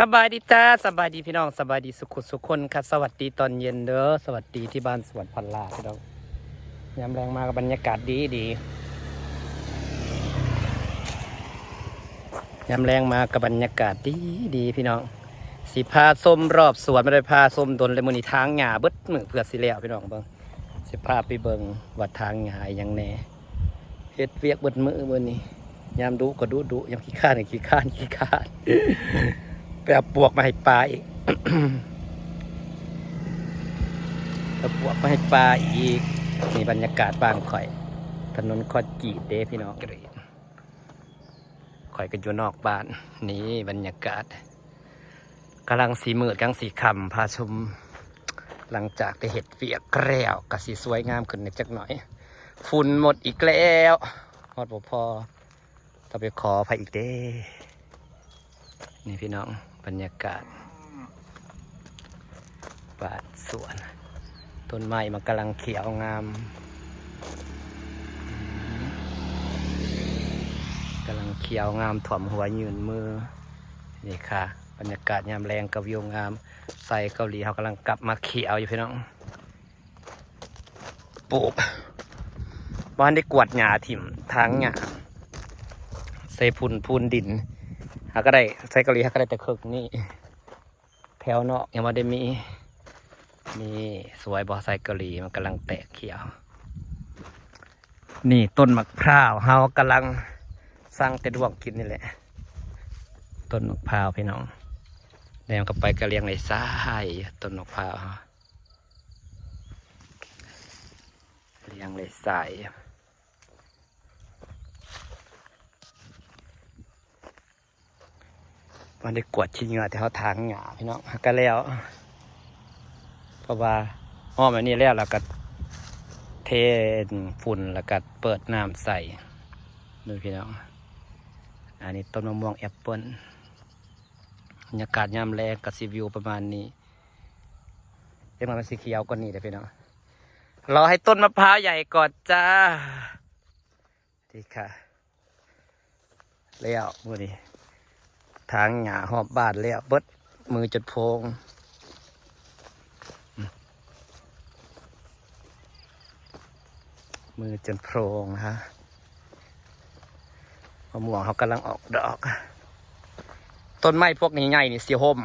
สบายดีจ้าสบายดีพี่น้องสบายดีสุขุสุขคนค่ะสวัสดีตอนเย็นเด้อสวัสดีที่บ้านสวนพันลาพี่น้องยามแรงมากับบรรยากาศดีดียามแรงมากับบรรยากาศดีดีพี่น้องสีพาส้มรอบสวนไม่ได้พาส้มดนเลยมือนี่ทางหญ้าเบิดมือเพื่อสิแล้วพี่น้องเบิ่งสิพาไปเบิ่งวัดทางหญ้าอย่างแน่เฮ็ดเวียกเบิดมือมื้อนี้ยามดูก็ดูยามขี้ข้านขี้ข้านขี้ข้าน ไปเอาปวกมาให้ปลาอีก เอาปวกมาให้ปลาอีกนี่บรรยากาศบ้านข่อยถนนคอนกรีตเด้พี่น้องกรีตข่อยก็อยู่นอกบ้านนี่บรรยากาศกำลังสีมืดกำลังสีคำพาชมหลังจากได้เห็ดเวียกแล้วก็สีสวยงามขึ้นนิดจักหน่อยฝุ่นหมดอีกแล้วหมดบ่พอต้องไปขอไปอีกเด้นี่พี่น้องบรรยากาศบ้านสวนต้นไม้มันกำลังเขียวงามกำลังเขียวงามถ่อมหัวยืนมือนี่ค่ะบรรยากาศยามแรงกับวิวงามใส่เกาหลีเขากำลังกลับมาเขียวอยู่พี่น้องปลูกบ้านได้กวาดหญ้าถิ่มทางหญ้าใส่พูนดินเขาก็ได้ใส่เกาหลีเขาก็ได้แต่เคิร์กนี่แถวนอกยังไม่ได้มีนี่สวยบอไซเกาหลีมันกำลังแตกเขียวนี่ต้นมะพร้าวเฮากำลังสร้างแต่ดวงกินนี่แหละต้นมะพร้าวพี่น้องแล้วก็ไปกระเลียงในซ้ายต้นมะพร้าวเลียงในสายมันได้กวดชิ้นเงือแต่เขาทางหยาพี่น้องก็แล้วเพราะว่าอ้อมอันนี้แล้วเราก็เทฝุ่นแล้วก็เปิดน้ำใส่ดูพี่น้องอันนี้ต้นมะม่วงแอปเปิ้ลบรรยากาศยามแรงกับซีวิวประมาณนี้เดี๋ยวมันสีเขียวกว่านี้เดี๋ยวพี่น้องรอให้ต้นมะพร้าวใหญ่ก่อนจ้าดีค่ะแล้วมือนี้ทางหญ้าหอบบาดแล้วเบิดมือจุดโพงมือจนโพรงนะฮะมะม่วงเขากำลังออกดอกต้นไม้พวกนี้ใหญ่นี่เสียห่ม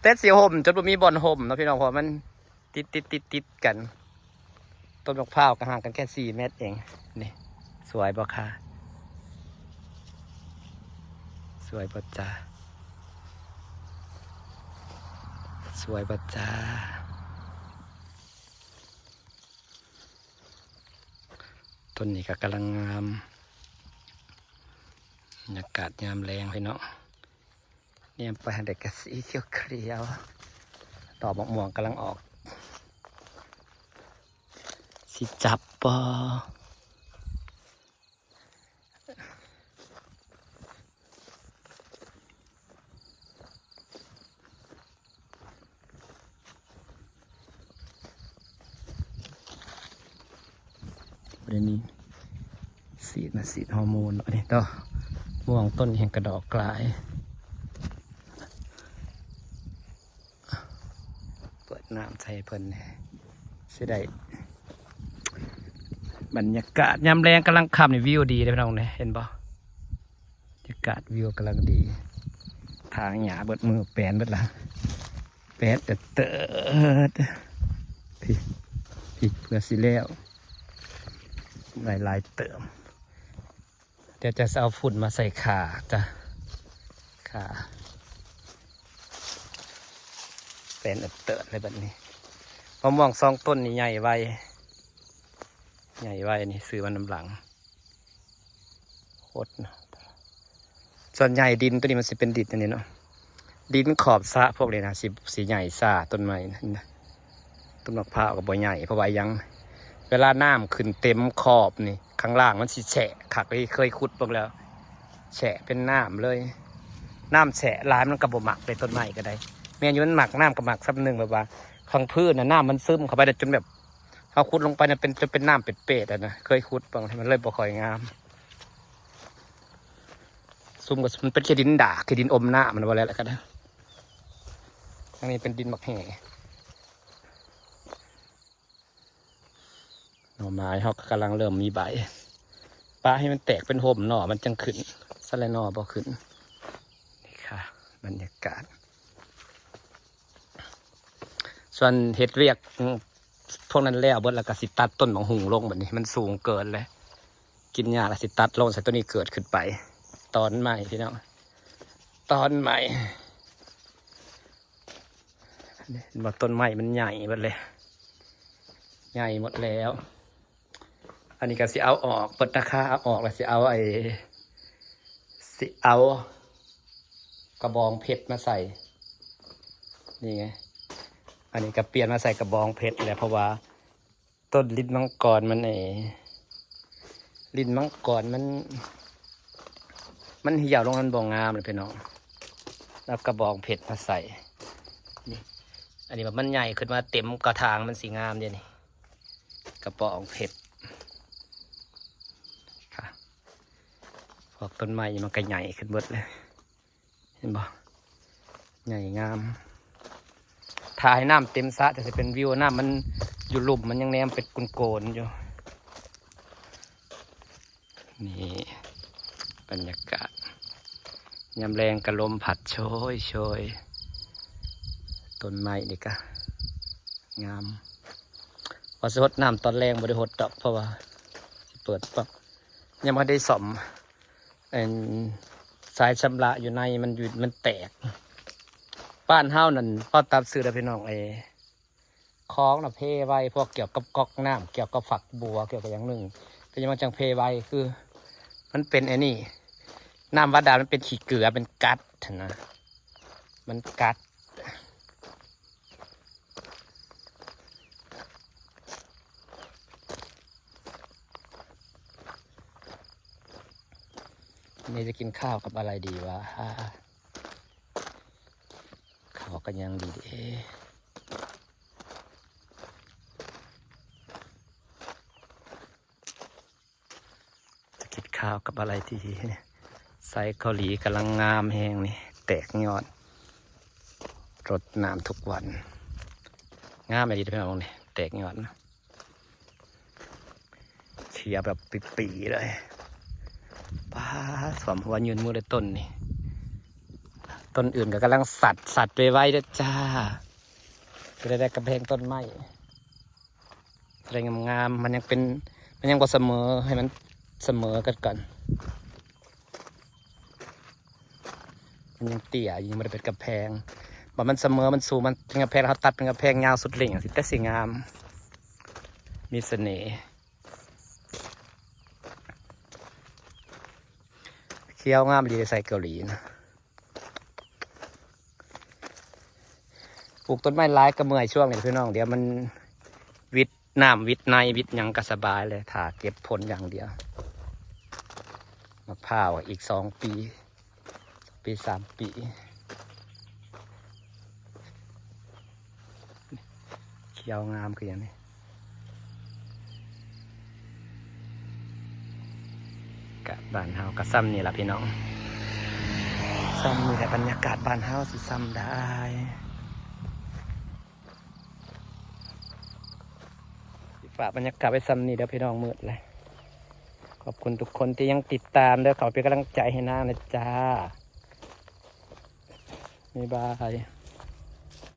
แต่เสียห่มจนบ่มีบอนห่มนะพี่น้องเพราะมันติดกันต้นมะพร้าวก็ห่างกันแค่4 เมตรเองนี่สวยบ่ค่ะสวยบ่จ้าสวยบ่จ้าต้นนี้ก็กำลังงามบรรยากาศยามแรงพี่น้องเนี่ยไปเด็กกระสีเขียวดอกมะม่วงกำลังออกสิจับปอเดี๋ยวนี้สีดฮอร์โมนอันนี้ต่อม่วงต้นแห่งกระดอกกลายเปิดน้ำใส่เพิ่นสิได้บรรยากาศยามแรงกำลังขับในวิวดีเลยพี่น้องเนี่ยเห็นบ่บรรยากาศวิวกำลังดีทางหญ้าเบิดมือแปนเบิดละแปนเติดพี่เพื่อสิแล้วหลายเติมเดี๋ยวจะเอาฝุ่นมาใส่ขาจ้ะขาเป็นเติร์ดเลยแบบนี้มะม่วง2 ต้นนี่ใหญ่ไวนี่ซื้อมันน้ำหลังโคตรส่วนใหญ่ดินตัวนี้มันสิเป็นดินอันนี้เนาะดินขอบสระพวกนี้นะสีใหญ่ซาต้นไม้นะต้นมะพร้าวกับใบใหญ่เพราะว่ายังเวลาน้ำขึ้นเต็มขอบนี่ข้างล่างมันสิแฉะขักเคยขุดพวกแล้วแฉะเป็นน้ำเลยน้ำแฉะลายมันกระบอกหมักเป็นต้นไม้ก็ได้เมียนอยู่มันหมักน้ำกับหมักซับหนึ่งแบบว่าข้างพื้นน่ะน้ำมันซึมเข้าไปจนแบบเขาขุดลงไปเนี่ยจนเป็นน้ำเป็ดๆอ่ะนะเคยขุดบางทีมันเลยบ่ค่อยงามซุ่มกับมันเป็นแค่ดินด่าคือดินอมน้ำมันว่าแล้วก็ได้ างนี้เป็นดินบักแห่หน่อไม้เขากำลังเริ่มมีใบปลาให้มันแตกเป็นห่มหน่อมันจังขึ้นสไลหน่อบ่ขึ้นนี่ค่ะบรรยากาศส่วนเห็ดเรียกพวกนั้นแล้วเบิดแล้วก็สิตัดต้นหมองหุงลงแบบนี้มันสูงเกินเลยกินยาแล้วสิตัดลงใส่ต้นนี้เกิดขึ้นไปตอนใหม่พี่น้องตอนใหม่มาต้นใหม่มันใหญ่หมดเลยใหญ่หมดแล้วอันนี้ก็สิเอาออกเปิดราคาเอาออกแล้วสิเอากระบองเพชรมาใส่นี่ไงอันนี้ก็เปลี่ยนมาใส่กระบองเพชรแล้วเพราะว่าต้นลิ้นมังกรมันลิ้นมังกรมันเหี่ยวลงมันบ่งามเลยพี่น้องแล้วกระบองเพชรมาใส่นี่อันนี้แบบมันใหญ่ขึ้นมาเต็มกระถางมันสีงามเดี๋ยวนี้กระบองเพชรค่ะพวกต้นไม้มันก็ใหญ่ขึ้นหมดเลยเห็นบ่ใหญ่งามถ่ายน้ำเต็มสระจะเป็นวิวน้ำมันอยู่หลุมมันยังแนมเป็นโกนๆอยู่นี่บรรยากาศยามแรงกระลมผัดโชยต้นไม้นี่ก็งามพอสดน้ำตอนแรงบริหดดอกเพราะว่าเปิดปั๊บยังไม่ได้ส่อมสายชำระอยู่ในมันแตกบ้านเฮานั่นพ่อตัดซื้อได้พี่น้องคล้องน่ะเพไว้พวกเกี่ยวกับก๊อกน้ำเกี่ยวกับฝักบัวเกี่ยวกับอย่างหนึ่งก็ยังมาจังเพไว้คือมันเป็นนี่น้ำวัดดามันเป็นขี้เกลือเป็นกัดนะมันกัดนี่จะกินข้าวกับอะไรดีวะข้าวกันยังดีจะกินข้าวกับอะไรดีไซเกาหลีกำลังงามแห้งนี่แตกยอดรดน้ำทุกวันงามอะไรดีพี่น้องนี่แตกยอดนะเชียร์แบบปีๆเลยป้าสวมหัวยืนมือเลยต้นนี่ต้นอื่นก็กำลังสัตว์ไปไว้ด้วยจ้าจะได้กระเพงต้นไม้อะไรงามๆมันยังบ่เสมอให้มันเสมอกันก่อนมันยังเตี่ยยังไม่ได้เป็นกระแพงบ่มันเสมอมันสูงมันเป็นกระแพงเขาตัดเป็นกระแพงยาวสุดเหล่งสิแต่สีงามมีเสน่ห์เคี้ยวงามดีใส่เกาหลีนะปลูกต้นไม้ร้ายก็เมื่อยช่วงนี้พี่น้องเดี๋ยวมันวิดน้ำวิดในวิดยังก็สบายเลยถ้าเก็บผลอย่างเดียวมะพร้าวอีก2 ปี3 ปีเขียวงามคืออย่างนี้กับบ้านเฮากับซ้ำนี่แหละพี่น้องซ้ำนี่แหละบรรยากาศบ้านเฮาสิซ้ำได้ฝากบรรยากาศไว้ซ้ำนี่เดี๋ยวพี่น้องมืดเลยขอบคุณทุกคนที่ยังติดตามด้วยขอเป็นกำลังใจให้นางนะจ้าบ๊ายบาย